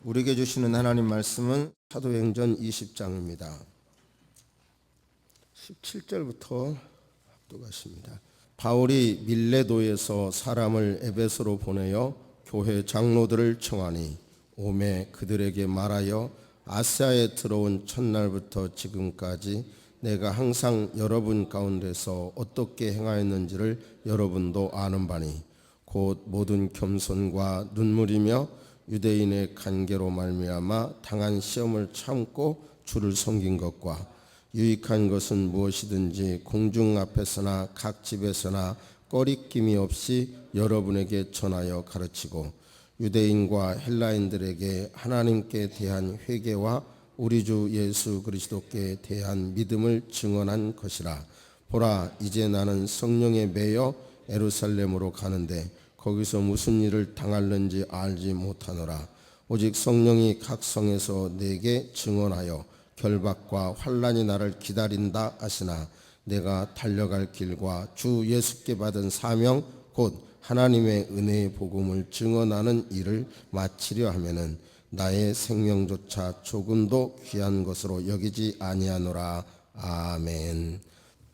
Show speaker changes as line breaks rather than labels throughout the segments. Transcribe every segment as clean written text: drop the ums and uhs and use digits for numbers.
우리에게 주시는 하나님 말씀은 사도행전 20장입니다. 17절부터 합독하십니다. 바울이 밀레도에서 사람을 에베소로 보내어 교회 장로들을 청하니 오매 그들에게 말하여 아시아에 들어온 첫날부터 지금까지 내가 항상 여러분 가운데서 어떻게 행하였는지를 여러분도 아는 바니 곧 모든 겸손과 눈물이며 유대인의 간계로 말미암아 당한 시험을 참고 주를 섬긴 것과 유익한 것은 무엇이든지 공중 앞에서나 각 집에서나 꺼리낌이 없이 여러분에게 전하여 가르치고 유대인과 헬라인들에게 하나님께 대한 회개와 우리 주 예수 그리스도께 대한 믿음을 증언한 것이라. 보라, 이제 나는 성령에 매여 예루살렘으로 가는데 거기서 무슨 일을 당할는지 알지 못하노라. 오직 성령이 각 성에서 내게 증언하여 결박과 환난이 나를 기다린다 하시나 내가 달려갈 길과 주 예수께 받은 사명 곧 하나님의 은혜의 복음을 증언하는 일을 마치려 하면은 나의 생명조차 조금도 귀한 것으로 여기지 아니하노라. 아멘.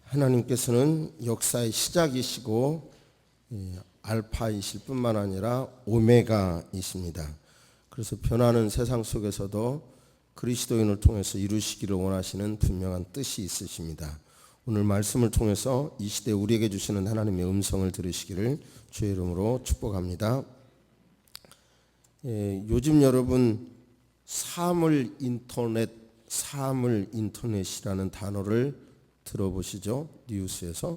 하나님께서는 역사의 시작이시고 알파이실 뿐만 아니라 오메가이십니다. 그래서 변하는 세상 속에서도 그리스도인을 통해서 이루시기를 원하시는 분명한 뜻이 있으십니다. 오늘 말씀을 통해서 이 시대 우리에게 주시는 하나님의 음성을 들으시기를 주의 이름으로 축복합니다. 요즘 여러분 사물 인터넷이라는 단어를 들어보시죠? 뉴스에서.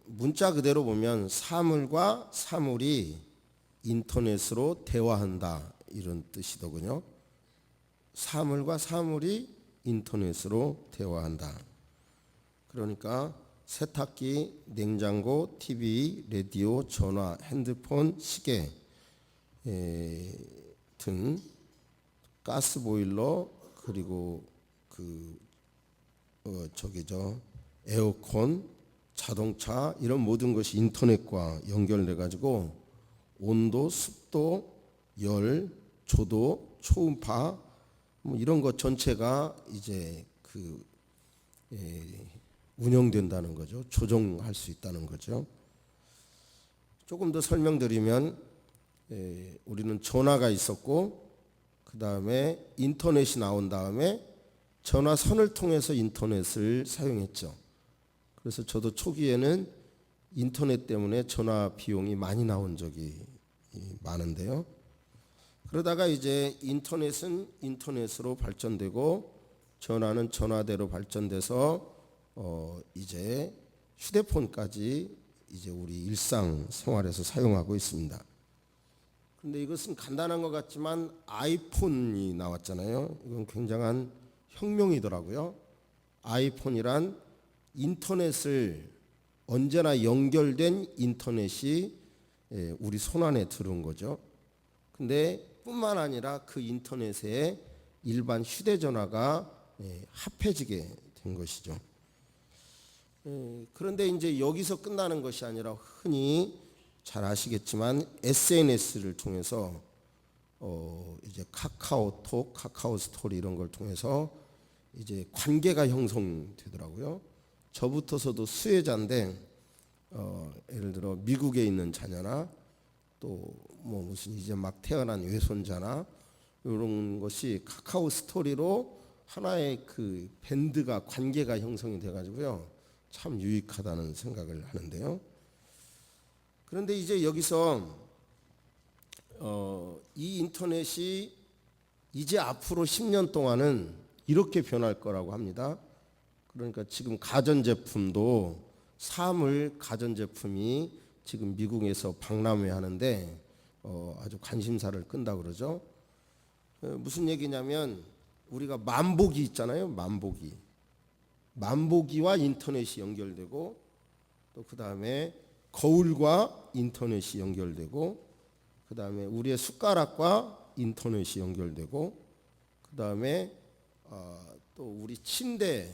문자 그대로 보면 사물과 사물이 인터넷으로 대화한다 이런 뜻이더군요. 사물과 사물이 인터넷으로 대화한다. 그러니까 세탁기, 냉장고, TV, 라디오, 전화, 핸드폰, 시계 등 가스보일러 그리고 에어컨, 자동차 이런 모든 것이 인터넷과 연결돼 가지고 온도, 습도, 열, 조도, 초음파 뭐 이런 것 전체가 이제 운영된다는 거죠. 조정할 수 있다는 거죠. 조금 더 설명드리면 우리는 전화가 있었고 그 다음에 인터넷이 나온 다음에 전화선을 통해서 인터넷을 사용했죠. 그래서 저도 초기에는 인터넷 때문에 전화 비용이 많이 나온 적이 많은데요. 그러다가 이제 인터넷은 인터넷으로 발전되고 전화는 전화대로 발전돼서 이제 휴대폰까지 이제 우리 일상 생활에서 사용하고 있습니다. 그런데 이것은 간단한 것 같지만 아이폰이 나왔잖아요. 이건 굉장한 혁명이더라고요. 아이폰이란 인터넷을 언제나 연결된 인터넷이 우리 손안에 들어온 거죠. 근데 뿐만 아니라 그 인터넷에 일반 휴대전화가 합해지게 된 것이죠. 그런데 이제 여기서 끝나는 것이 아니라 흔히 잘 아시겠지만 SNS를 통해서 이제 카카오톡, 카카오스토리 이런 걸 통해서 이제 관계가 형성되더라고요. 저부터서도 수혜자인데 예를 들어 미국에 있는 자녀나 또 뭐 무슨 이제 막 태어난 외손자나 이런 것이 카카오 스토리로 하나의 그 밴드가 관계가 형성이 돼 가지고요. 참 유익하다는 생각을 하는데요. 그런데 이제 여기서 이 인터넷이 이제 앞으로 10년 동안은 이렇게 변할 거라고 합니다. 그러니까 지금 가전제품도 사물 가전제품이 지금 미국에서 박람회 하는데 아주 관심사를 끈다 그러죠. 무슨 얘기냐면 우리가 만보기 있잖아요. 만보기와 인터넷이 연결되고 또 그 다음에 거울과 인터넷이 연결되고 그 다음에 우리의 숟가락과 인터넷이 연결되고 그 다음에 또 우리 침대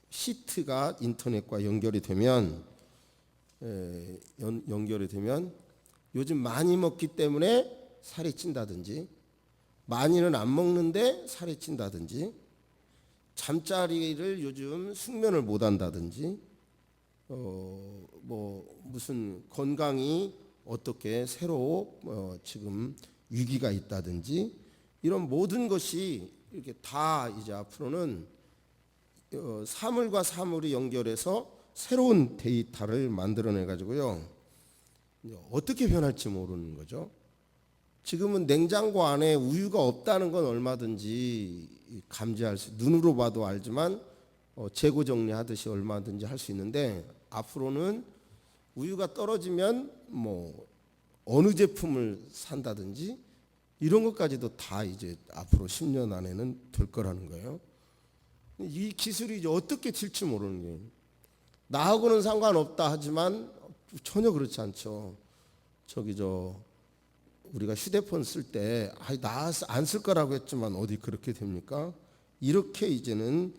시트가 인터넷과 연결이 되면 요즘 많이 먹기 때문에 살이 찐다든지, 많이는 안 먹는데 살이 찐다든지, 잠자리를 요즘 숙면을 못 한다든지, 무슨 건강이 어떻게 새로 지금 위기가 있다든지, 이런 모든 것이 이렇게 다 이제 앞으로는 사물과 사물이 연결해서 새로운 데이터를 만들어내 가지고요, 어떻게 변할지 모르는 거죠. 지금은 냉장고 안에 우유가 없다는 건 얼마든지 감지할 수, 눈으로 봐도 알지만 재고 정리하듯이 얼마든지 할 수 있는데, 앞으로는 우유가 떨어지면 어느 제품을 산다든지 이런 것까지도 다 이제 앞으로 10년 안에는 될 거라는 거예요. 이 기술이 이제 어떻게 튈지 모르는 거예요. 나하고는 상관없다 하지만 전혀 그렇지 않죠. 우리가 휴대폰 쓸 때 나 안 쓸 거라고 했지만 어디 그렇게 됩니까? 이렇게 이제는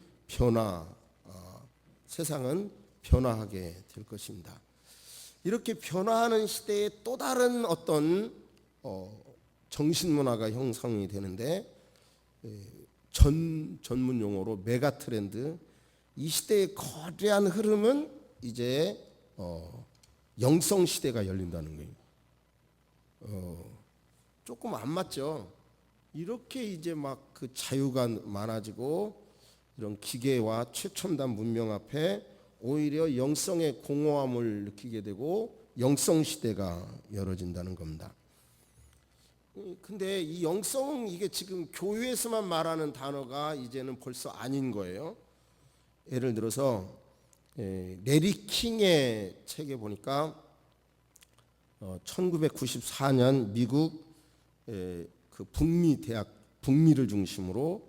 세상은 변화하게 될 것입니다. 이렇게 변화하는 시대에 또 다른 어떤 정신문화가 형성이 되는데, 전문 용어로 메가 트렌드, 이 시대의 거대한 흐름은 이제 영성 시대가 열린다는 거예요. 조금 안 맞죠. 이렇게 이제 막 그 자유가 많아지고 이런 기계와 최첨단 문명 앞에 오히려 영성의 공허함을 느끼게 되고 영성 시대가 열어진다는 겁니다. 근데 이 영성은 이게 지금 교회에서만 말하는 단어가 이제는 벌써 아닌 거예요. 예를 들어서 레리 킹의 책에 보니까 1994년 미국 그 북미를 중심으로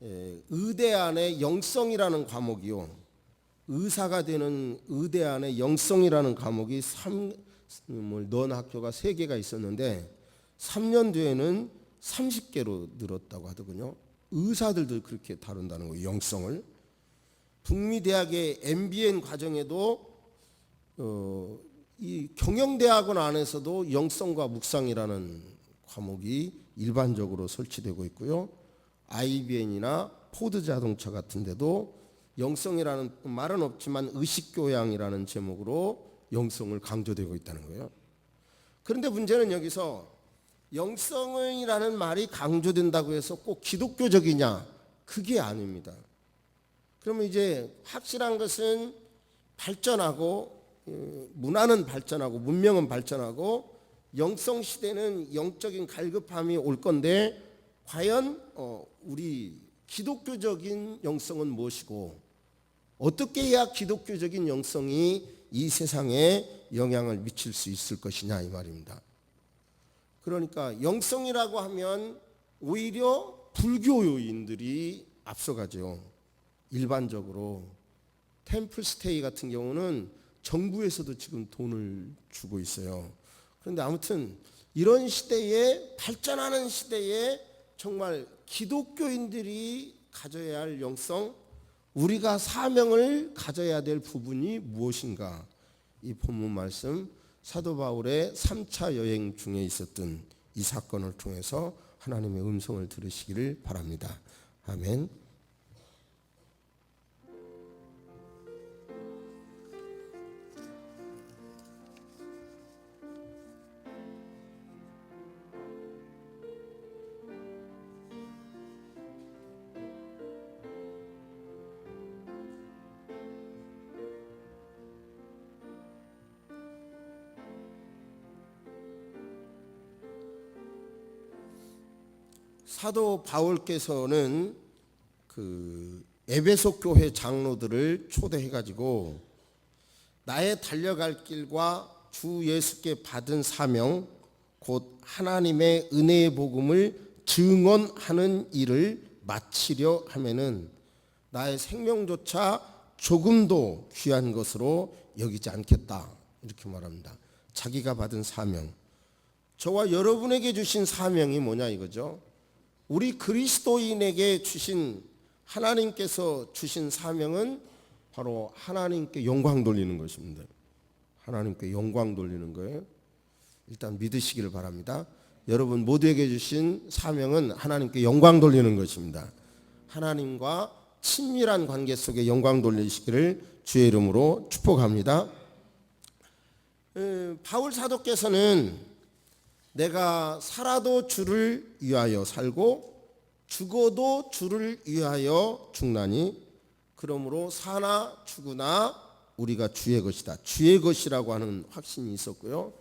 의대 안에 영성이라는 과목이요, 의사가 되는 의대 안에 영성이라는 과목이 넣은 학교가 3개가 있었는데 3년 뒤에는 30개로 늘었다고 하더군요. 의사들도 그렇게 다룬다는 거예요, 영성을. 북미대학의 MBN 과정에도 이 경영대학원 안에서도 영성과 묵상이라는 과목이 일반적으로 설치되고 있고요. IBM이나 포드 자동차 같은 데도 영성이라는 말은 없지만 의식교양이라는 제목으로 영성을 강조되고 있다는 거예요. 그런데 문제는 여기서 영성이라는 말이 강조된다고 해서 꼭 기독교적이냐? 그게 아닙니다. 그러면 이제 확실한 것은 발전하고, 문화는 발전하고 문명은 발전하고 영성 시대는 영적인 갈급함이 올 건데, 과연 우리 기독교적인 영성은 무엇이고 어떻게 해야 기독교적인 영성이 이 세상에 영향을 미칠 수 있을 것이냐, 이 말입니다. 그러니까 영성이라고 하면 오히려 불교인들이 앞서가죠. 일반적으로 템플스테이 같은 경우는 정부에서도 지금 돈을 주고 있어요. 그런데 아무튼 이런 시대에, 발전하는 시대에 정말 기독교인들이 가져야 할 영성, 우리가 사명을 가져야 될 부분이 무엇인가? 이 본문 말씀, 사도 바울의 3차 여행 중에 있었던 이 사건을 통해서 하나님의 음성을 들으시기를 바랍니다. 아멘. 사도 바울께서는 그 에베소 교회 장로들을 초대해 가지고 나의 달려갈 길과 주 예수께 받은 사명, 곧 하나님의 은혜의 복음을 증언하는 일을 마치려 하면은 나의 생명조차 조금도 귀한 것으로 여기지 않겠다, 이렇게 말합니다. 자기가 받은 사명, 저와 여러분에게 주신 사명이 뭐냐 이거죠. 우리 그리스도인에게 주신, 하나님께서 주신 사명은 바로 하나님께 영광 돌리는 것입니다. 하나님께 영광 돌리는 거예요. 일단 믿으시기를 바랍니다. 여러분 모두에게 주신 사명은 하나님께 영광 돌리는 것입니다. 하나님과 친밀한 관계 속에 영광 돌리시기를 주의 이름으로 축복합니다. 바울 사도께서는 내가 살아도 주를 위하여 살고 죽어도 주를 위하여 죽나니 그러므로 사나 죽으나 우리가 주의 것이다. 주의 것이라고 하는 확신이 있었고요.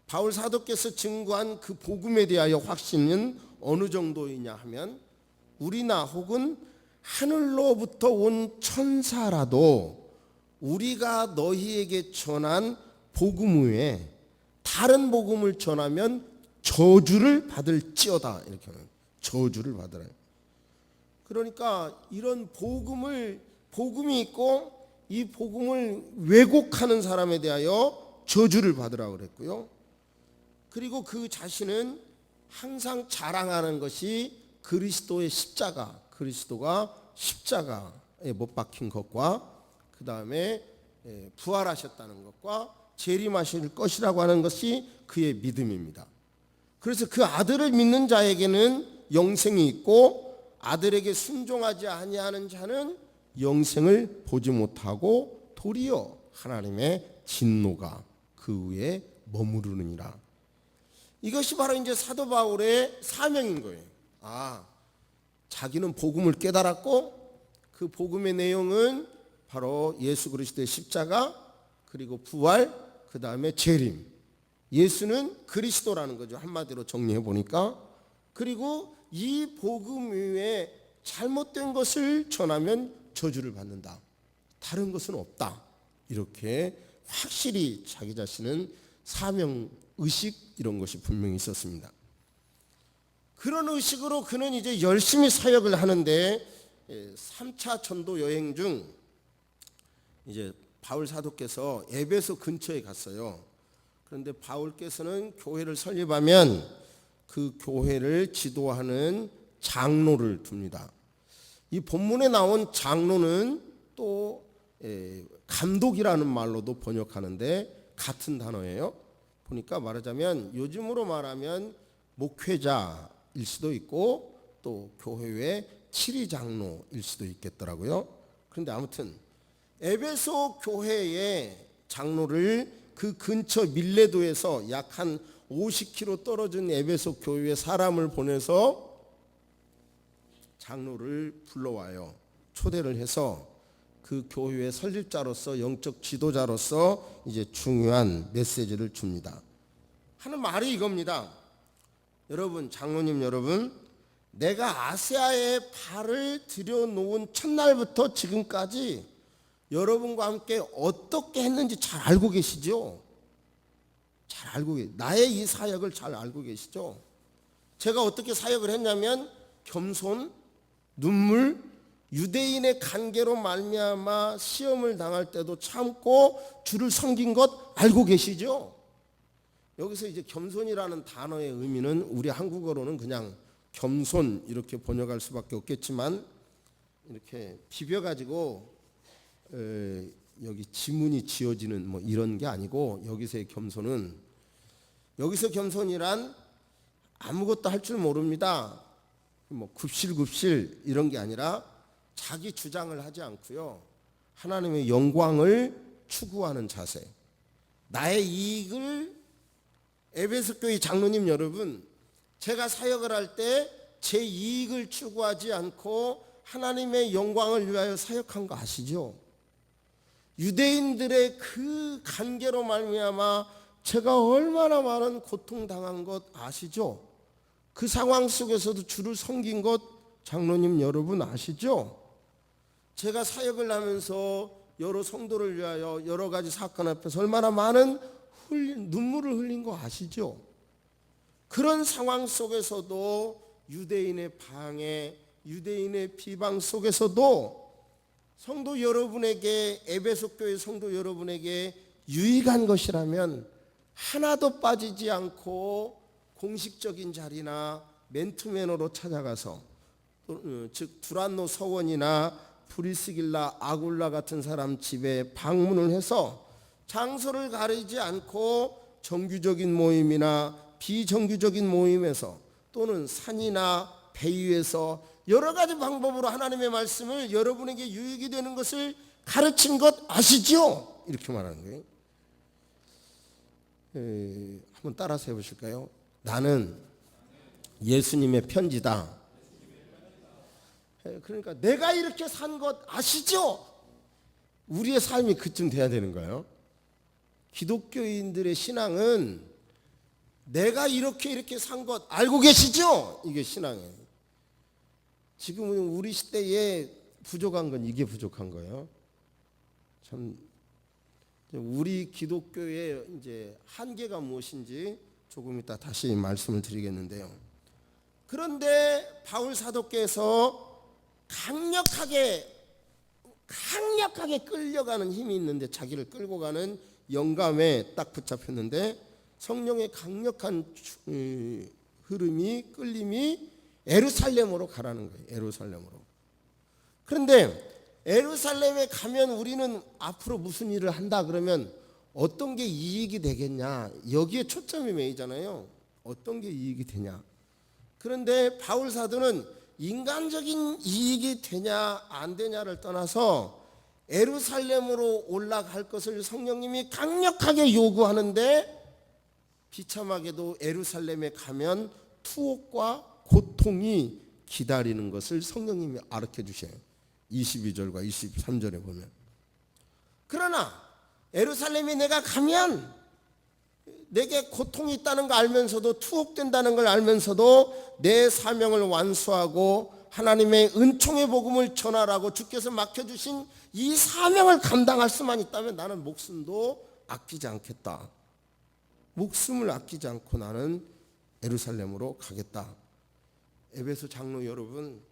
바울 사도께서 증거한 그 복음에 대하여 확신은 어느 정도이냐 하면 우리나 혹은 하늘로부터 온 천사라도 우리가 너희에게 전한 복음 외에 다른 복음을 전하면 저주를 받을지어다. 이렇게 하는 저주를 받으라. 그러니까 이런 복음이 있고 이 복음을 왜곡하는 사람에 대하여 저주를 받으라고 그랬고요. 그리고 그 자신은 항상 자랑하는 것이 그리스도의 십자가, 그리스도가 십자가에 못 박힌 것과 그 다음에 부활하셨다는 것과 재림하실 것이라고 하는 것이 그의 믿음입니다. 그래서 그 아들을 믿는 자에게는 영생이 있고 아들에게 순종하지 아니하는 자는 영생을 보지 못하고 도리어 하나님의 진노가 그 위에 머무르느니라. 이것이 바로 이제 사도 바울의 사명인 거예요. 자기는 복음을 깨달았고 그 복음의 내용은 바로 예수 그리스도의 십자가 그리고 부활 그 다음에 재림. 예수는 그리스도라는 거죠. 한마디로 정리해 보니까. 그리고 이 복음 외에 잘못된 것을 전하면 저주를 받는다. 다른 것은 없다. 이렇게 확실히 자기 자신은 사명 의식 이런 것이 분명히 있었습니다. 그런 의식으로 그는 이제 열심히 사역을 하는데 3차 전도 여행 중 이제 바울 사도께서 에베소 근처에 갔어요. 그런데 바울께서는 교회를 설립하면 그 교회를 지도하는 장로를 둡니다. 이 본문에 나온 장로는 또 감독이라는 말로도 번역하는데 같은 단어예요. 보니까 말하자면 요즘으로 말하면 목회자일 수도 있고 또 교회의 치리장로일 수도 있겠더라고요. 그런데 아무튼 에베소 교회의 장로를 그 근처 밀레도에서 약 한 50km 떨어진 에베소 교회에 사람을 보내서 장로를 불러와요. 초대를 해서 그 교회의 설립자로서 영적 지도자로서 이제 중요한 메시지를 줍니다. 하는 말이 이겁니다. 여러분, 장로님 여러분, 내가 아시아에 발을 들여놓은 첫날부터 지금까지 여러분과 함께 어떻게 했는지 잘 알고 계시죠? 잘 알고 나의 이 사역을 잘 알고 계시죠? 제가 어떻게 사역을 했냐면 겸손, 눈물, 유대인의 관계로 말미암아 시험을 당할 때도 참고 주를 섬긴 것 알고 계시죠? 여기서 이제 겸손이라는 단어의 의미는 우리 한국어로는 그냥 겸손 이렇게 번역할 수밖에 없겠지만 이렇게 비벼가지고 여기 지문이 지어지는 뭐 이런 게 아니고 여기서의 겸손은 여기서 겸손이란 아무것도 할 줄 모릅니다. 뭐 굽실굽실 이런 게 아니라 자기 주장을 하지 않고요. 하나님의 영광을 추구하는 자세. 나의 이익을 에베소 교회 장로님 여러분, 제가 사역을 할 때 제 이익을 추구하지 않고 하나님의 영광을 위하여 사역한 거 아시죠? 유대인들의 그 관계로 말미암아 제가 얼마나 많은 고통당한 것 아시죠? 그 상황 속에서도 주를 섬긴 것 장로님 여러분 아시죠? 제가 사역을 하면서 여러 성도를 위하여 여러 가지 사건 앞에서 얼마나 많은 눈물을 흘린 거 아시죠? 그런 상황 속에서도 유대인의 방해, 유대인의 비방 속에서도 성도 여러분에게 에베소 교회 성도 여러분에게 유익한 것이라면 하나도 빠지지 않고 공식적인 자리나 맨투맨으로 찾아가서 즉 두란노 서원이나 브리스길라 아굴라 같은 사람 집에 방문을 해서 장소를 가리지 않고 정규적인 모임이나 비정규적인 모임에서 또는 산이나 배 위에서 여러 가지 방법으로 하나님의 말씀을 여러분에게 유익이 되는 것을 가르친 것 아시죠? 이렇게 말하는 거예요. 한번 따라서 해보실까요? 나는 예수님의 편지다. 그러니까 내가 이렇게 산 것 아시죠? 우리의 삶이 그쯤 돼야 되는 거예요. 기독교인들의 신앙은 내가 이렇게 산 것 알고 계시죠? 이게 신앙이에요. 지금은 우리 시대에 부족한 건 이게 부족한 거예요. 참 우리 기독교의 이제 한계가 무엇인지 조금 이따 다시 말씀을 드리겠는데요. 그런데 바울 사도께서 강력하게 끌려가는 힘이 있는데, 자기를 끌고 가는 영감에 딱 붙잡혔는데, 성령의 강력한 흐름이, 끌림이 예루살렘으로 가라는 거예요. 예루살렘으로. 그런데 예루살렘에 가면 우리는 앞으로 무슨 일을 한다 그러면 어떤 게 이익이 되겠냐, 여기에 초점이 매이잖아요. 어떤 게 이익이 되냐. 그런데 바울 사도는 인간적인 이익이 되냐 안 되냐를 떠나서 예루살렘으로 올라갈 것을 성령님이 강력하게 요구하는데, 비참하게도 예루살렘에 가면 투옥과 고통이 기다리는 것을 성령님이 알려 주셔요. 22절과 23절에 보면. 그러나 예루살렘에 내가 가면 내게 고통이 있다는 거 알면서도, 투옥된다는 걸 알면서도 내 사명을 완수하고 하나님의 은총의 복음을 전하라고 주께서 맡겨주신 이 사명을 감당할 수만 있다면 나는 목숨도 아끼지 않겠다. 목숨을 아끼지 않고 나는 예루살렘으로 가겠다. 에베소 장로 여러분,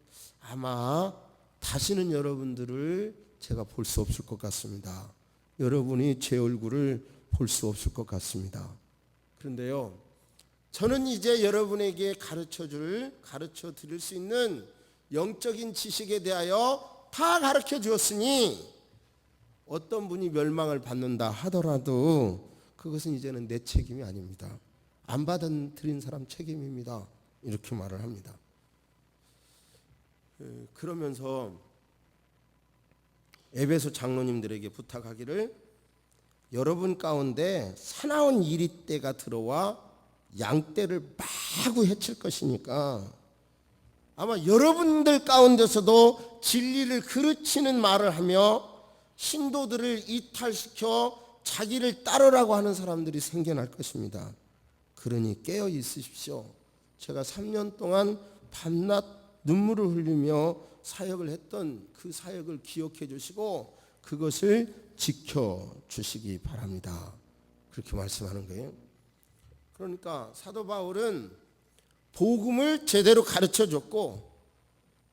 아마 다시는 여러분들을 제가 볼 수 없을 것 같습니다. 여러분이 제 얼굴을 볼 수 없을 것 같습니다. 그런데요, 저는 이제 여러분에게 가르쳐 드릴 수 있는 영적인 지식에 대하여 다 가르쳐 주었으니, 어떤 분이 멸망을 받는다 하더라도 그것은 이제는 내 책임이 아닙니다. 안 받아들인 사람 책임입니다. 이렇게 말을 합니다. 그러면서 에베소 장로님들에게 부탁하기를, 여러분 가운데 사나운 이리떼가 들어와 양떼를 마구 해칠 것이니까 아마 여러분들 가운데서도 진리를 그르치는 말을 하며 신도들을 이탈시켜 자기를 따르라고 하는 사람들이 생겨날 것입니다. 그러니 깨어 있으십시오. 제가 3년 동안 밤낮 눈물을 흘리며 사역을 했던 그 사역을 기억해 주시고 그것을 지켜주시기 바랍니다. 그렇게 말씀하는 거예요. 그러니까 사도 바울은 복음을 제대로 가르쳐 줬고,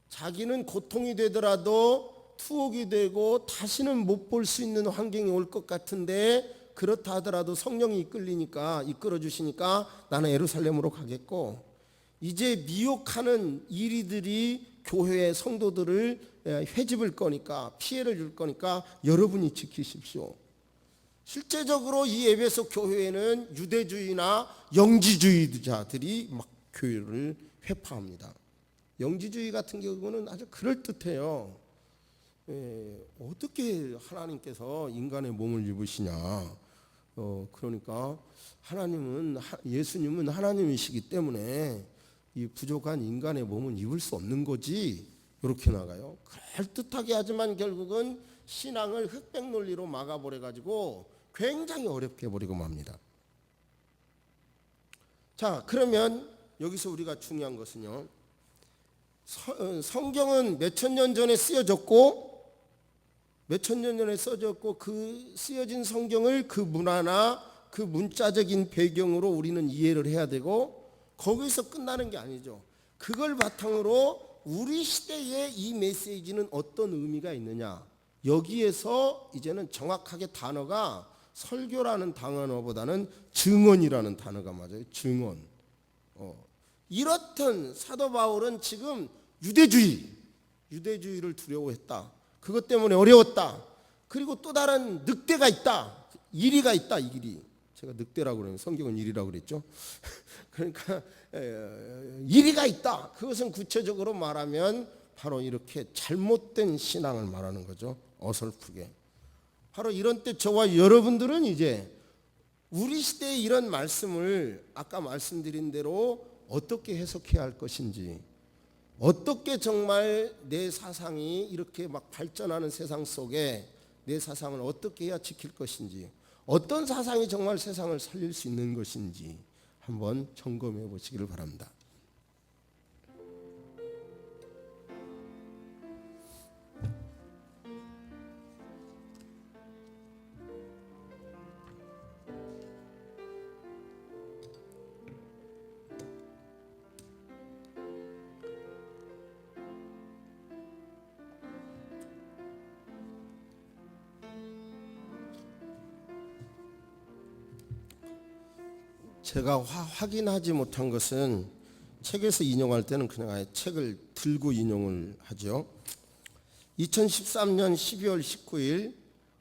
자기는 고통이 되더라도 투옥이 되고 다시는 못 볼 수 있는 환경이 올 것 같은데, 그렇다 하더라도 성령이 이끌어 주시니까 나는 예루살렘으로 가겠고, 이제 미혹하는 이리들이 교회의 성도들을 회집을 거니까, 피해를 줄 거니까 여러분이 지키십시오. 실제적으로 이 에베소 교회에는 유대주의나 영지주의자들이 막 교회를 회파합니다. 영지주의 같은 경우는 아주 그럴듯해요. 어떻게 하나님께서 인간의 몸을 입으시냐. 그러니까 예수님은 하나님이시기 때문에 이 부족한 인간의 몸은 입을 수 없는 거지. 이렇게 나가요. 그럴듯하게 하지만 결국은 신앙을 흑백 논리로 막아버려가지고 굉장히 어렵게 해버리고 맙니다. 자, 그러면 여기서 우리가 중요한 것은요, 성경은 몇천 년 전에 쓰여졌고, 그 쓰여진 성경을 그 문화나 그 문자적인 배경으로 우리는 이해를 해야 되고, 거기서 끝나는 게 아니죠. 그걸 바탕으로 우리 시대에 이 메시지는 어떤 의미가 있느냐, 여기에서 이제는 정확하게 단어가 설교라는 단어보다는 증언이라는 단어가 맞아요. 증언. 이렇든 사도 바울은 지금 유대주의를 두려워했다. 그것 때문에 어려웠다. 그리고 또 다른 늑대가 있다. 이리가 있다. 이리. 제가 늑대라고 그러면 성경은 일이라고 그랬죠. 그러니까 일이가 있다. 그것은 구체적으로 말하면 바로 이렇게 잘못된 신앙을 말하는 거죠. 어설프게. 바로 이런 때 저와 여러분들은 이제 우리 시대의 이런 말씀을 아까 말씀드린 대로 어떻게 해석해야 할 것인지, 어떻게 정말 내 사상이 이렇게 막 발전하는 세상 속에 내 사상을 어떻게 해야 지킬 것인지, 어떤 사상이 정말 세상을 살릴 수 있는 것인지 한번 점검해 보시기를 바랍니다. 제가 확인하지 못한 것은 책에서 인용할 때는 그냥 아예 책을 들고 인용을 하죠. 2013년 12월 19일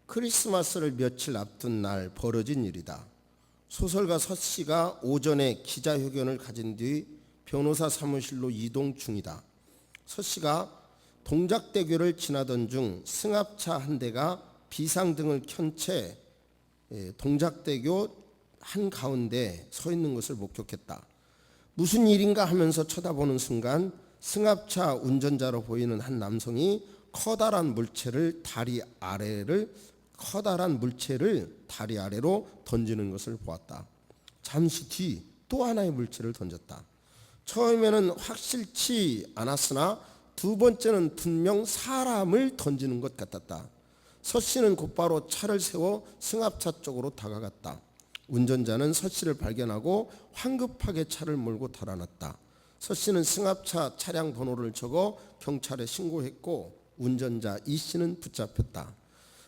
크리스마스를 며칠 앞둔 날 벌어진 일이다. 소설가 서 씨가 오전에 기자회견을 가진 뒤 변호사 사무실로 이동 중이다. 서 씨가 동작대교를 지나던 중 승합차 한 대가 비상등을 켠 채 동작대교 한가운데 서 있는 것을 목격했다. 무슨 일인가 하면서 쳐다보는 순간 승합차 운전자로 보이는 한 남성이 커다란 물체를 다리 아래로 던지는 것을 보았다. 잠시 뒤 또 하나의 물체를 던졌다. 처음에는 확실치 않았으나 두 번째는 분명 사람을 던지는 것 같았다. 서 씨는 곧바로 차를 세워 승합차 쪽으로 다가갔다. 운전자는 서 씨를 발견하고 황급하게 차를 몰고 달아났다. 서 씨는 승합차 차량 번호를 적어 경찰에 신고했고 운전자 이 씨는 붙잡혔다.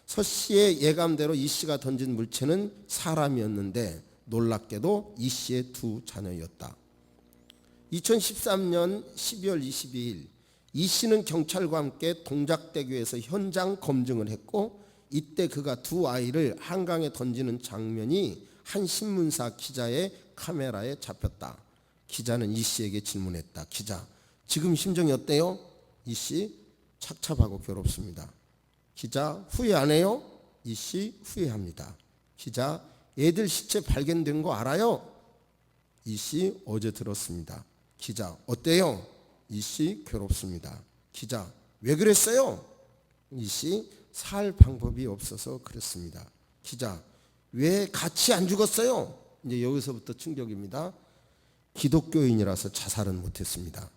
서 씨의 예감대로 이 씨가 던진 물체는 사람이었는데 놀랍게도 이 씨의 두 자녀였다. 2013년 12월 22일 이 씨는 경찰과 함께 동작대교에서 현장 검증을 했고 이때 그가 두 아이를 한강에 던지는 장면이 한 신문사 기자의 카메라에 잡혔다. 기자는 이 씨에게 질문했다. 기자, 지금 심정이 어때요? 이 씨, 착잡하고 괴롭습니다. 기자, 후회 안 해요? 이 씨, 후회합니다. 기자, 애들 시체 발견된 거 알아요? 이 씨, 어제 들었습니다. 기자, 어때요? 이 씨, 괴롭습니다. 기자, 왜 그랬어요? 이 씨, 살 방법이 없어서 그랬습니다. 기자, 왜 같이 안 죽었어요? 이제 여기서부터 충격입니다. 기독교인이라서 자살은 못했습니다.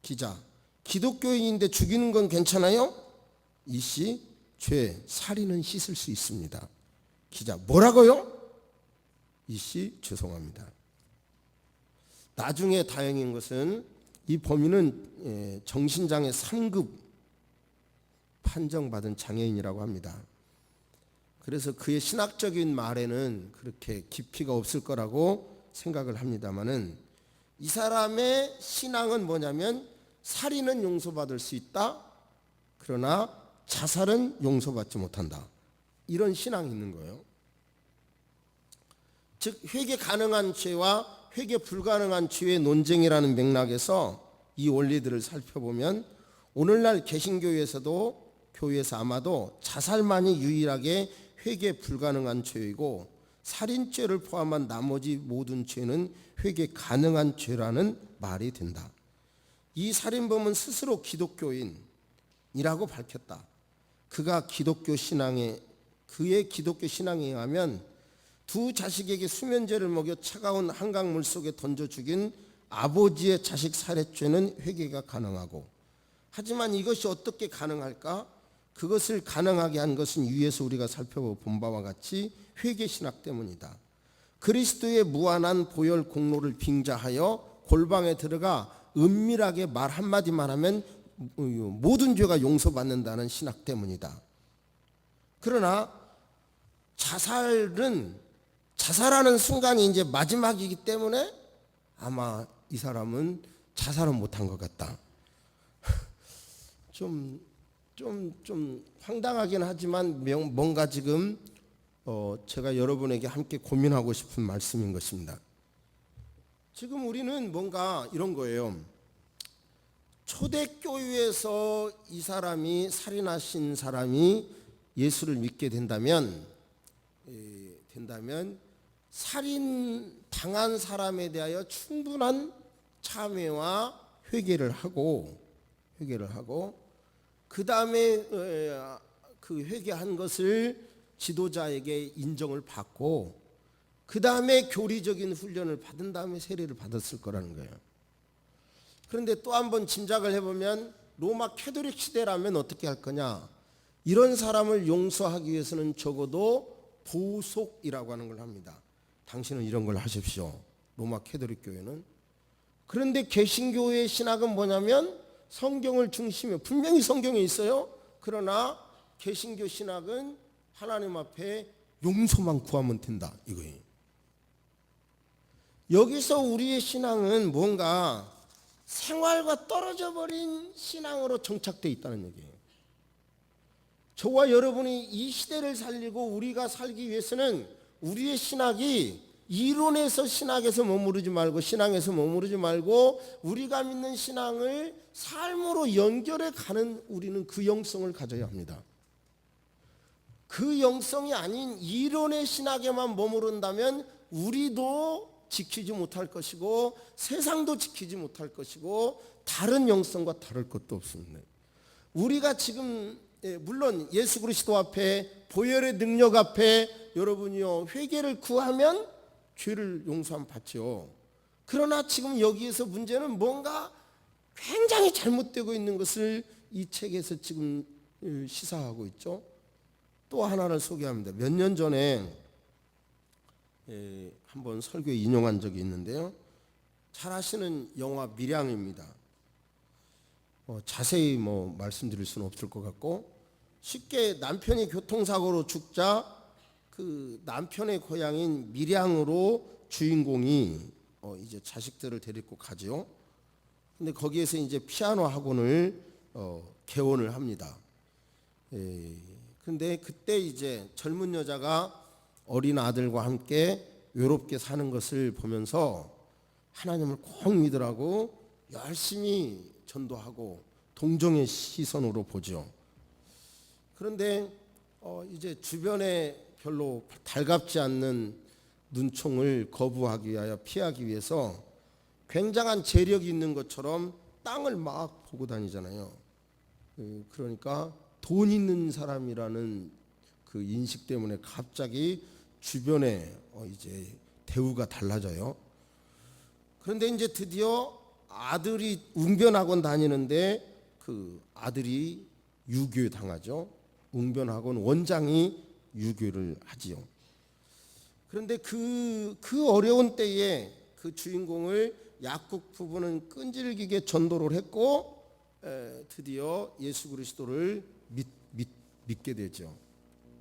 기자, 기독교인인데 죽이는 건 괜찮아요? 이 씨, 죄, 살인은 씻을 수 있습니다. 기자, 뭐라고요? 이 씨, 죄송합니다. 나중에 다행인 것은 이 범인은 정신장애 3급 판정받은 장애인이라고 합니다. 그래서 그의 신학적인 말에는 그렇게 깊이가 없을 거라고 생각을 합니다마는 이 사람의 신앙은 뭐냐면 살인은 용서받을 수 있다. 그러나 자살은 용서받지 못한다. 이런 신앙이 있는 거예요. 즉 회개 가능한 죄와 회개 불가능한 죄의 논쟁이라는 맥락에서 이 원리들을 살펴보면 오늘날 개신교에서도 교회에서 아마도 자살만이 유일하게 회개 불가능한 죄이고 살인죄를 포함한 나머지 모든 죄는 회개 가능한 죄라는 말이 된다. 이 살인범은 스스로 기독교인이라고 밝혔다. 그의 기독교 신앙에 의하면 두 자식에게 수면제를 먹여 차가운 한강물 속에 던져 죽인 아버지의 자식 살해죄는 회개가 가능하고, 하지만 이것이 어떻게 가능할까? 그것을 가능하게 한 것은 위에서 우리가 살펴본 바와 같이 회개신학 때문이다. 그리스도의 무한한 보혈 공로를 빙자하여 골방에 들어가 은밀하게 말 한마디만 하면 모든 죄가 용서받는다는 신학 때문이다. 그러나 자살하는 순간이 이제 마지막이기 때문에 아마 이 사람은 자살은 못한 것 같다. 좀 황당하긴 하지만 뭔가 지금 제가 여러분에게 함께 고민하고 싶은 말씀인 것입니다. 지금 우리는 뭔가 이런 거예요. 초대교회에서 이 사람이 살인하신 사람이 예수를 믿게 된다면 살인 당한 사람에 대하여 충분한 참회와 회개를 하고 그 다음에 그 회개한 것을 지도자에게 인정을 받고 그 다음에 교리적인 훈련을 받은 다음에 세례를 받았을 거라는 거예요. 그런데 또 한번 짐작을 해보면 로마 캐토릭 시대라면 어떻게 할 거냐. 이런 사람을 용서하기 위해서는 적어도 보속이라고 하는 걸 합니다. 당신은 이런 걸 하십시오. 로마 캐토릭 교회는. 그런데 개신교의 신학은 뭐냐면 성경을 중심에 분명히 성경에 있어요. 그러나 개신교 신학은 하나님 앞에 용서만 구하면 된다 이거예요. 여기서 우리의 신앙은 뭔가 생활과 떨어져 버린 신앙으로 정착되어 있다는 얘기예요. 저와 여러분이 이 시대를 살리고 우리가 살기 위해서는 우리의 신학이 이론에서 신학에서 머무르지 말고 신앙에서 머무르지 말고 우리가 믿는 신앙을 삶으로 연결해 가는 우리는 그 영성을 가져야 합니다. 그 영성이 아닌 이론의 신학에만 머무른다면 우리도 지키지 못할 것이고 세상도 지키지 못할 것이고 다른 영성과 다를 것도 없습니다. 우리가 지금 물론 예수 그리스도 앞에 보혈의 능력 앞에 여러분이요 회개를 구하면 죄를 용서함 받죠. 그러나 지금 여기에서 문제는 뭔가 굉장히 잘못되고 있는 것을 이 책에서 지금 시사하고 있죠. 또 하나를 소개합니다. 몇 년 전에 한번 설교에 인용한 적이 있는데요. 잘 아시는 영화 밀양입니다. 자세히 말씀드릴 수는 없을 것 같고 쉽게 남편이 교통사고로 죽자 그 남편의 고향인 밀양으로 주인공이 이제 자식들을 데리고 가죠. 근데 거기에서 이제 피아노 학원을 개원을 합니다. 근데 그때 이제 젊은 여자가 어린 아들과 함께 외롭게 사는 것을 보면서 하나님을 꼭 믿으라고 열심히 전도하고 동정의 시선으로 보죠. 그런데 이제 주변에 별로 달갑지 않는 눈총을 거부하기 위하여 피하기 위해서 굉장한 재력이 있는 것처럼 땅을 막 보고 다니잖아요. 그러니까 돈 있는 사람이라는 그 인식 때문에 갑자기 주변에 이제 대우가 달라져요. 그런데 이제 드디어 아들이 웅변학원 다니는데 그 아들이 유교 당하죠. 웅변학원 원장이 유교를 하지요. 그런데 그 어려운 때에 그 주인공을 약국 부부는 끈질기게 전도를 했고 드디어 예수 그리스도를 믿게 되죠.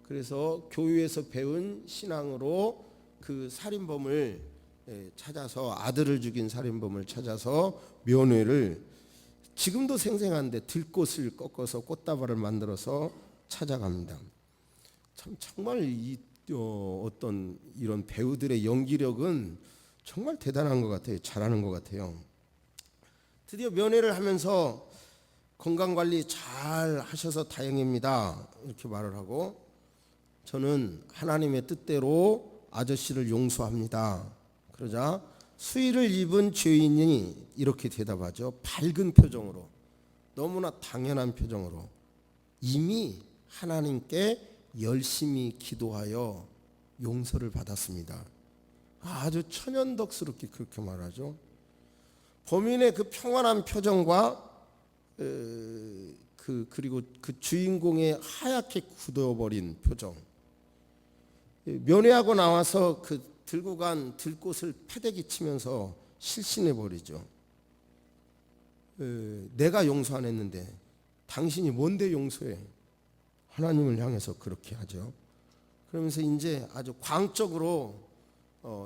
그래서 교회에서 배운 신앙으로 그 살인범을 찾아서 아들을 죽인 살인범을 찾아서 면회를 지금도 생생한데 들꽃을 꺾어서 꽃다발을 만들어서 찾아갑니다. 참 정말 어떤 이런 배우들의 연기력은 정말 대단한 것 같아요. 잘하는 것 같아요. 드디어 면회를 하면서 건강관리 잘 하셔서 다행입니다. 이렇게 말을 하고 저는 하나님의 뜻대로 아저씨를 용서합니다. 그러자 수의를 입은 죄인이 이렇게 대답하죠. 밝은 표정으로 너무나 당연한 표정으로 이미 하나님께 열심히 기도하여 용서를 받았습니다. 아주 천연덕스럽게 그렇게 말하죠. 범인의 그 평안한 표정과 그리고 그 주인공의 하얗게 굳어버린 표정. 면회하고 나와서 그 들고 간 들꽃을 패대기 치면서 실신해 버리죠. 내가 용서 안 했는데 당신이 뭔데 용서해? 하나님을 향해서 그렇게 하죠. 그러면서 이제 아주 광적으로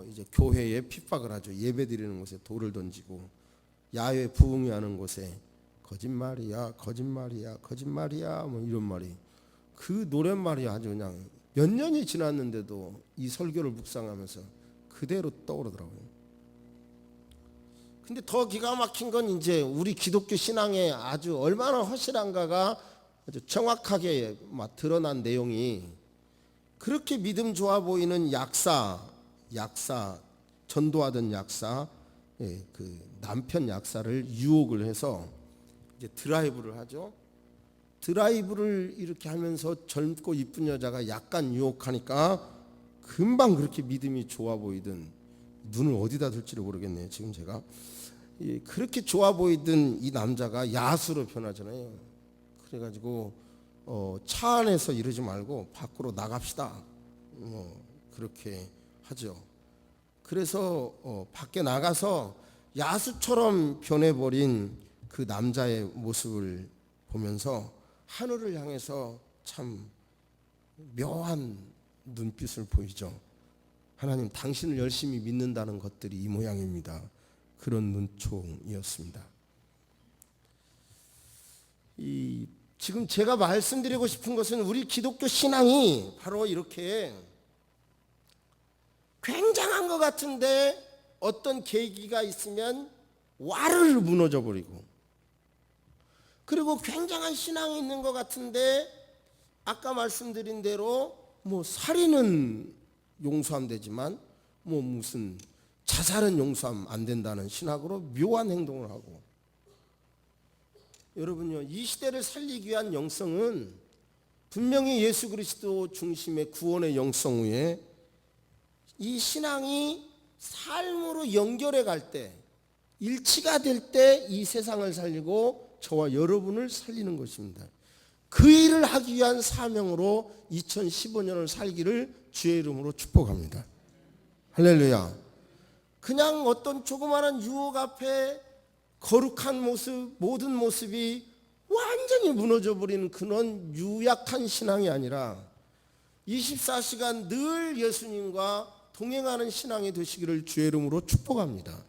이제 교회에 핍박을 하죠. 예배드리는 곳에 돌을 던지고 야외 부흥회하는 곳에 거짓말이야, 거짓말이야, 거짓말이야 뭐 이런 말이 그 노랫말이 아주 그냥 몇 년이 지났는데도 이 설교를 묵상하면서 그대로 떠오르더라고요. 근데 더 기가 막힌 건 이제 우리 기독교 신앙에 아주 얼마나 허실한가가 아주 정확하게 막 드러난 내용이, 그렇게 믿음 좋아 보이는 약사 전도하던 약사, 그 남편 약사를 유혹을 해서 이제 드라이브를 하죠. 드라이브를 이렇게 하면서 젊고 이쁜 여자가 약간 유혹하니까 금방 그렇게 믿음이 좋아 보이던, 눈을 어디다 둘지를 모르겠네요 지금 제가. 그렇게 좋아 보이던 이 남자가 야수로 변하잖아요. 그래가지고 차 안에서 이러지 말고 밖으로 나갑시다, 그렇게 하죠. 그래서 밖에 나가서 야수처럼 변해버린 그 남자의 모습을 보면서 하늘을 향해서 참 묘한 눈빛을 보이죠. 하나님, 당신을 열심히 믿는다는 것들이 이 모양입니다. 그런 눈총이었습니다. 지금 제가 말씀드리고 싶은 것은 우리 기독교 신앙이 바로 이렇게 굉장한 것 같은데 어떤 계기가 있으면 와르르 무너져 버리고, 그리고 굉장한 신앙이 있는 것 같은데 아까 말씀드린 대로 살인은 용서하면 되지만 무슨 자살은 용서하면 안 된다는 신학으로 묘한 행동을 하고, 여러분요, 이 시대를 살리기 위한 영성은 분명히 예수 그리스도 중심의 구원의 영성 위에 이 신앙이 삶으로 연결해 갈 때, 일치가 될 때 이 세상을 살리고 저와 여러분을 살리는 것입니다. 그 일을 하기 위한 사명으로 2015년을 살기를 주의 이름으로 축복합니다. 할렐루야. 그냥 어떤 조그마한 유혹 앞에 거룩한 모습, 모든 모습이 완전히 무너져 버리는 그런 유약한 신앙이 아니라 24시간 늘 예수님과 동행하는 신앙이 되시기를 주의 이름으로 축복합니다.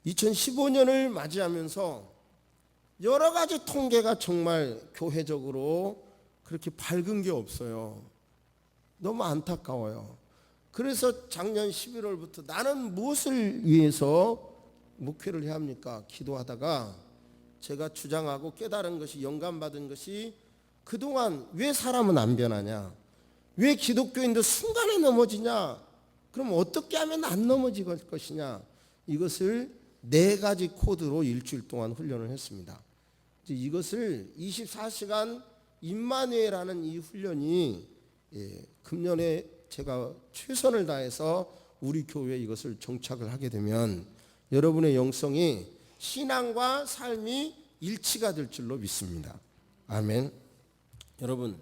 2015년을 맞이하면서 여러 가지 통계가 정말 교회적으로 그렇게 밝은 게 없어요. 너무 안타까워요. 그래서 작년 11월부터 나는 무엇을 위해서 목회를 해야 합니까? 기도하다가 제가 주장하고 깨달은 것이, 영감받은 것이, 그동안 왜 사람은 안 변하냐? 왜 기독교인도 순간에 넘어지냐? 그럼 어떻게 하면 안 넘어질 것이냐? 이것을 4가지 코드로 일주일 동안 훈련을 했습니다. 이것을 24시간 임마누엘하는 이 훈련이 금년에 제가 최선을 다해서 우리 교회에 이것을 정착을 하게 되면 여러분의 영성이 신앙과 삶이 일치가 될 줄로 믿습니다. 아멘. 여러분,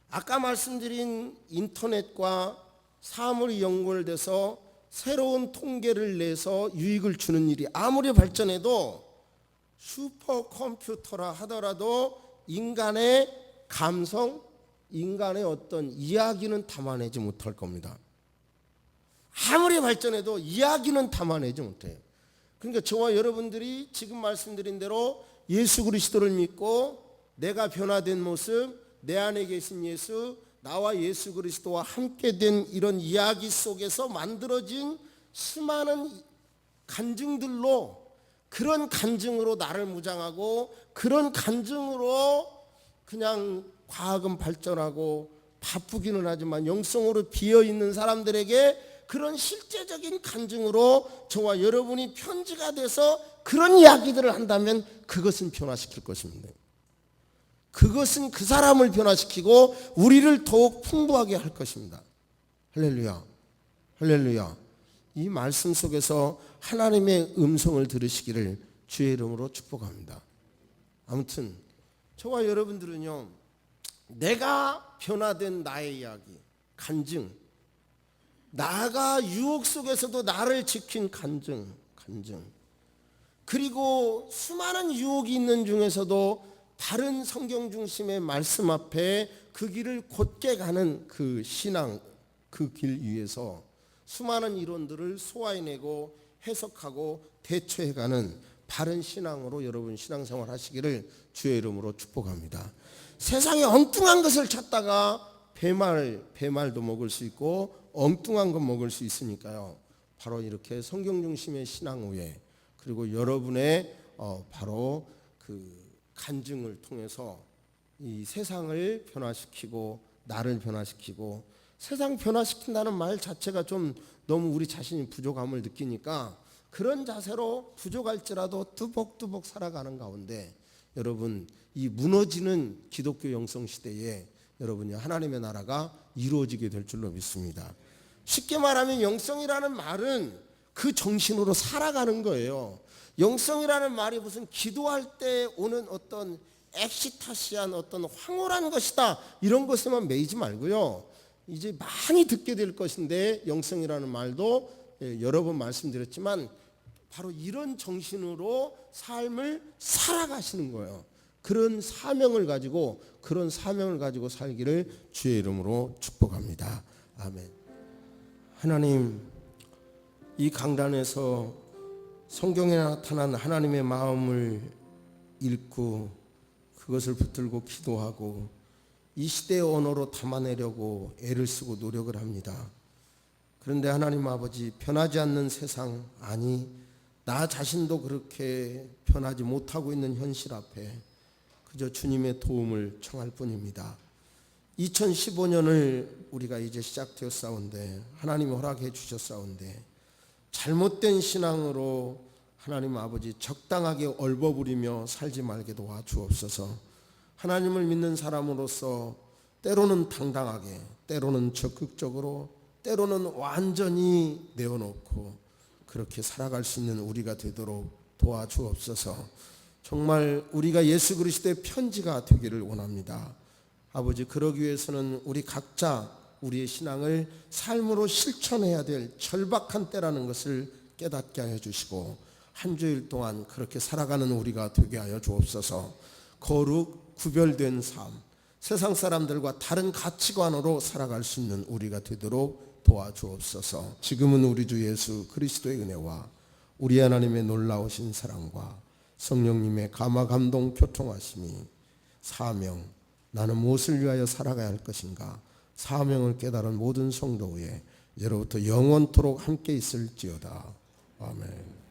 아까 말씀드린 인터넷과 사물이 연결돼서 새로운 통계를 내서 유익을 주는 일이 아무리 발전해도 슈퍼컴퓨터라 하더라도 인간의 감성, 인간의 어떤 이야기는 담아내지 못할 겁니다. 아무리 발전해도 이야기는 담아내지 못해요. 그러니까 저와 여러분들이 지금 말씀드린 대로 예수 그리스도를 믿고 내가 변화된 모습, 내 안에 계신 예수, 나와 예수 그리스도와 함께 된 이런 이야기 속에서 만들어진 수많은 간증들로, 그런 간증으로 나를 무장하고, 그런 간증으로 그냥 과학은 발전하고 바쁘기는 하지만 영성으로 비어있는 사람들에게 그런 실제적인 간증으로 저와 여러분이 편지가 돼서 그런 이야기들을 한다면 그것은 변화시킬 것입니다. 그것은 그 사람을 변화시키고 우리를 더욱 풍부하게 할 것입니다. 할렐루야, 할렐루야. 이 말씀 속에서 하나님의 음성을 들으시기를 주의 이름으로 축복합니다. 아무튼 저와 여러분들은요, 내가 변화된 나의 이야기, 간증, 나가 유혹 속에서도 나를 지킨 간증, 그리고 수많은 유혹이 있는 중에서도 다른 성경 중심의 말씀 앞에 그 길을 곧게 가는 그 신앙, 그 길 위에서 수많은 이론들을 소화해내고 해석하고 대처해가는 바른 신앙으로 여러분 신앙생활 하시기를 주의 이름으로 축복합니다. 세상에 엉뚱한 것을 찾다가 배말도 먹을 수 있고 엉뚱한 거 먹을 수 있으니까요. 바로 이렇게 성경 중심의 신앙 후에 그리고 여러분의 바로 그 간증을 통해서 이 세상을 변화시키고 나를 변화시키고 세상 변화시킨다는 말 자체가 좀 너무 우리 자신이 부족함을 느끼니까 그런 자세로 부족할지라도 뚜벅뚜벅 살아가는 가운데 여러분 이 무너지는 기독교 영성 시대에 여러분이 하나님의 나라가 이루어지게 될 줄로 믿습니다. 쉽게 말하면 영성이라는 말은 그 정신으로 살아가는 거예요. 영성이라는 말이 무슨 기도할 때 오는 어떤 엑시타시한 어떤 황홀한 것이다 이런 것에만 매이지 말고요. 이제 많이 듣게 될 것인데 영성이라는 말도 여러 번 말씀드렸지만 바로 이런 정신으로 삶을 살아가시는 거예요. 그런 사명을 가지고 살기를 주의 이름으로 축복합니다. 아멘. 하나님, 이 강단에서 성경에 나타난 하나님의 마음을 읽고 그것을 붙들고 기도하고 이 시대의 언어로 담아내려고 애를 쓰고 노력을 합니다. 그런데 하나님 아버지, 변하지 않는 세상, 아니 나 자신도 그렇게 변하지 못하고 있는 현실 앞에 그저 주님의 도움을 청할 뿐입니다. 2015년을 우리가 이제 시작되었사온데 하나님이 허락해 주셨사온데 잘못된 신앙으로 하나님 아버지 적당하게 얼버무리며 살지 말게 도와주옵소서. 하나님을 믿는 사람으로서 때로는 당당하게, 때로는 적극적으로, 때로는 완전히 내어놓고 그렇게 살아갈 수 있는 우리가 되도록 도와주옵소서. 정말 우리가 예수 그리스도의 편지가 되기를 원합니다. 아버지, 그러기 위해서는 우리 각자 우리의 신앙을 삶으로 실천해야 될 절박한 때라는 것을 깨닫게 하여 주시고 한 주일 동안 그렇게 살아가는 우리가 되게 하여 주옵소서. 거룩 구별된 삶, 세상 사람들과 다른 가치관으로 살아갈 수 있는 우리가 되도록 도와주옵소서. 지금은 우리 주 예수 그리스도의 은혜와 우리 하나님의 놀라우신 사랑과 성령님의 감화 감동 교통하심이 사명, 나는 무엇을 위하여 살아가야 할 것인가, 사명을 깨달은 모든 성도 위에 이제로부터 영원토록 함께 있을지어다. 아멘.